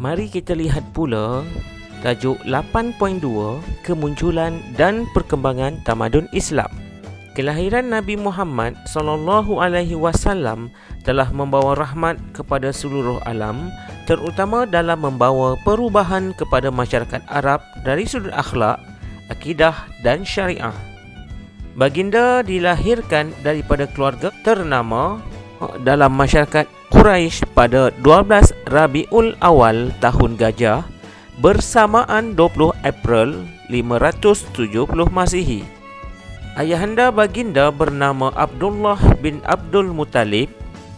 Mari kita lihat pula tajuk 8.2 Kemunculan dan Perkembangan Tamadun Islam. Kelahiran Nabi Muhammad SAW telah membawa rahmat kepada seluruh alam, terutama dalam membawa perubahan kepada masyarakat Arab dari sudut akhlak, akidah dan syariah. Baginda dilahirkan daripada keluarga ternama dalam masyarakat Quraisy pada 12 Rabiul Awal tahun Gajah bersamaan 20 April 570 Masihi. Ayahanda baginda bernama Abdullah bin Abdul Muttalib,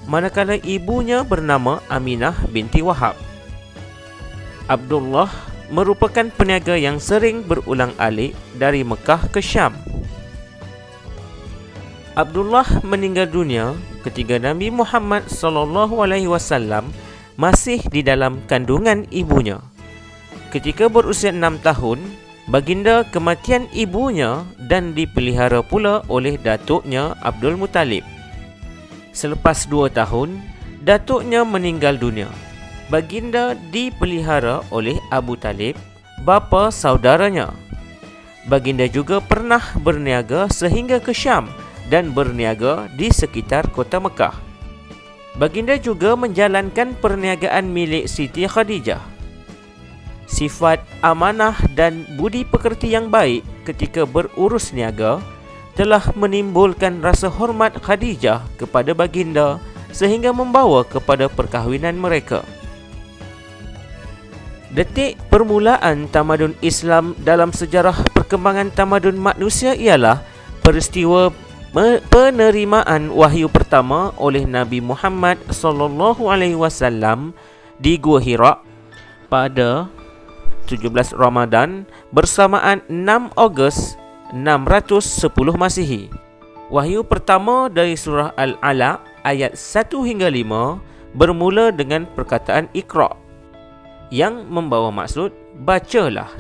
manakala ibunya bernama Aminah binti Wahab. Abdullah merupakan peniaga yang sering berulang-alik dari Mekah ke Syam. Abdullah meninggal dunia ketika Nabi Muhammad SAW masih di dalam kandungan ibunya. Ketika berusia 6 tahun, baginda kematian ibunya dan dipelihara pula oleh datuknya Abdul Muttalib. Selepas 2 tahun, datuknya meninggal dunia. Baginda dipelihara oleh Abu Talib, bapa saudaranya. Baginda juga pernah berniaga sehingga ke Syam dan berniaga di sekitar kota Mekah. Baginda juga menjalankan perniagaan milik Siti Khadijah. Sifat amanah dan budi pekerti yang baik ketika berurus niaga telah menimbulkan rasa hormat Khadijah kepada baginda sehingga membawa kepada perkahwinan mereka. Detik permulaan tamadun Islam dalam sejarah perkembangan tamadun manusia ialah peristiwa penerimaan wahyu pertama oleh Nabi Muhammad SAW di Gua Hira pada 17 Ramadan bersamaan 6 Ogos 610 Masihi. Wahyu pertama dari surah Al-Alaq ayat 1 hingga 5 bermula dengan perkataan Iqra yang membawa maksud bacalah.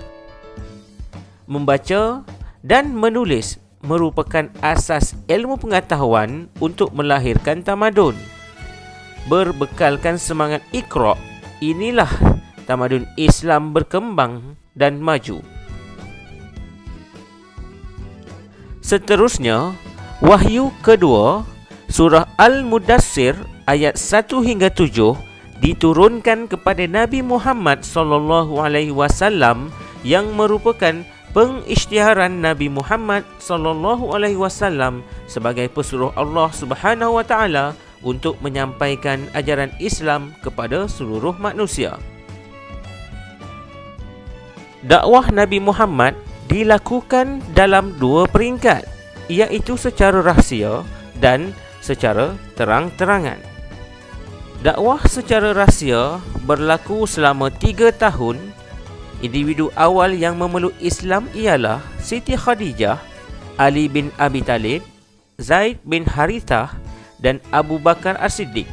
Membaca dan menulis merupakan asas ilmu pengetahuan untuk melahirkan tamadun. Berbekalkan semangat Iqra, inilah tamadun Islam berkembang dan maju. Seterusnya, wahyu kedua, surah Al-Mudassir ayat 1 hingga 7 diturunkan kepada Nabi Muhammad SAW yang merupakan pengisytiharan Nabi Muhammad SAW sebagai pesuruh Allah Subhanahu wa taala untuk menyampaikan ajaran Islam kepada seluruh manusia. Dakwah Nabi Muhammad dilakukan dalam 2 peringkat, iaitu secara rahsia dan secara terang-terangan. Dakwah secara rahsia berlaku selama 3 tahun. Individu awal yang memeluk Islam ialah Siti Khadijah, Ali bin Abi Talib, Zaid bin Harithah dan Abu Bakar As-Siddiq.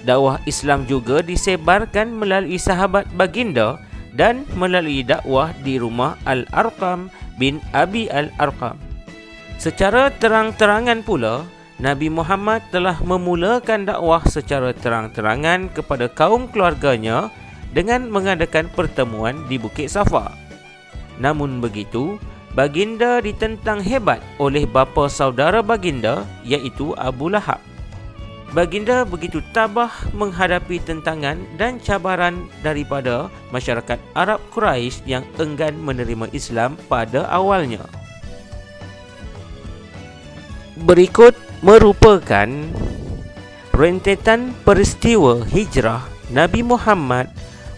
Dakwah Islam juga disebarkan melalui sahabat baginda dan melalui dakwah di rumah Al-Arqam bin Abi Al-Arqam. Secara terang-terangan pula, Nabi Muhammad telah memulakan dakwah secara terang-terangan kepada kaum keluarganya dengan mengadakan pertemuan di Bukit Safa. Namun begitu, baginda ditentang hebat oleh bapa saudara baginda, iaitu Abu Lahab. Baginda begitu tabah menghadapi tentangan dan cabaran daripada masyarakat Arab Quraisy yang enggan menerima Islam pada awalnya. Berikut merupakan rentetan peristiwa hijrah Nabi Muhammad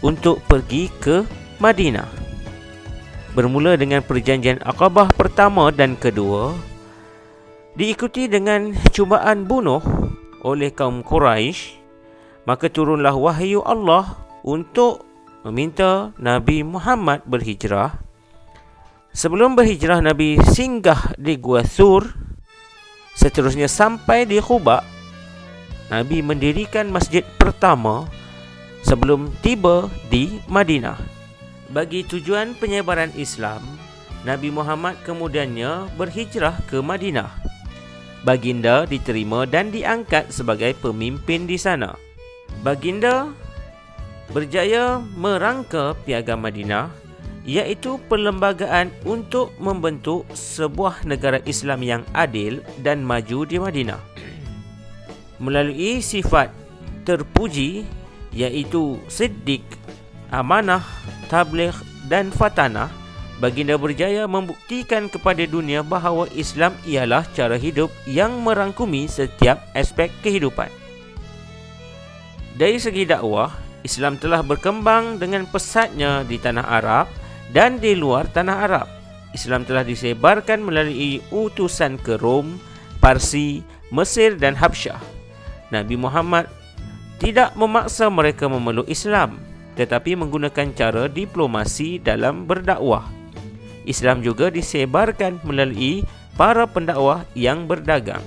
untuk pergi ke Madinah. Bermula dengan perjanjian Aqabah pertama dan kedua, diikuti dengan cubaan bunuh oleh kaum Quraisy, maka turunlah wahyu Allah untuk meminta Nabi Muhammad berhijrah. Sebelum berhijrah, Nabi singgah di Gua Thur, seterusnya sampai di Quba. Nabi mendirikan masjid pertama sebelum tiba di Madinah. Bagi tujuan penyebaran Islam, Nabi Muhammad kemudiannya berhijrah ke Madinah. Baginda diterima dan diangkat sebagai pemimpin di sana. Baginda berjaya merangka Piagam Madinah, iaitu perlembagaan untuk membentuk sebuah negara Islam yang adil dan maju di Madinah. Melalui sifat terpuji iaitu siddiq, amanah, tabligh dan fatanah, baginda berjaya membuktikan kepada dunia bahawa Islam ialah cara hidup yang merangkumi setiap aspek kehidupan. Dari segi dakwah, Islam telah berkembang dengan pesatnya di tanah Arab dan di luar tanah Arab. Islam telah disebarkan melalui utusan ke Rom, Parsi, Mesir dan Habsyah. Nabi Muhammad tidak memaksa mereka memeluk Islam, tetapi menggunakan cara diplomasi dalam berdakwah. Islam juga disebarkan melalui para pendakwah yang berdagang.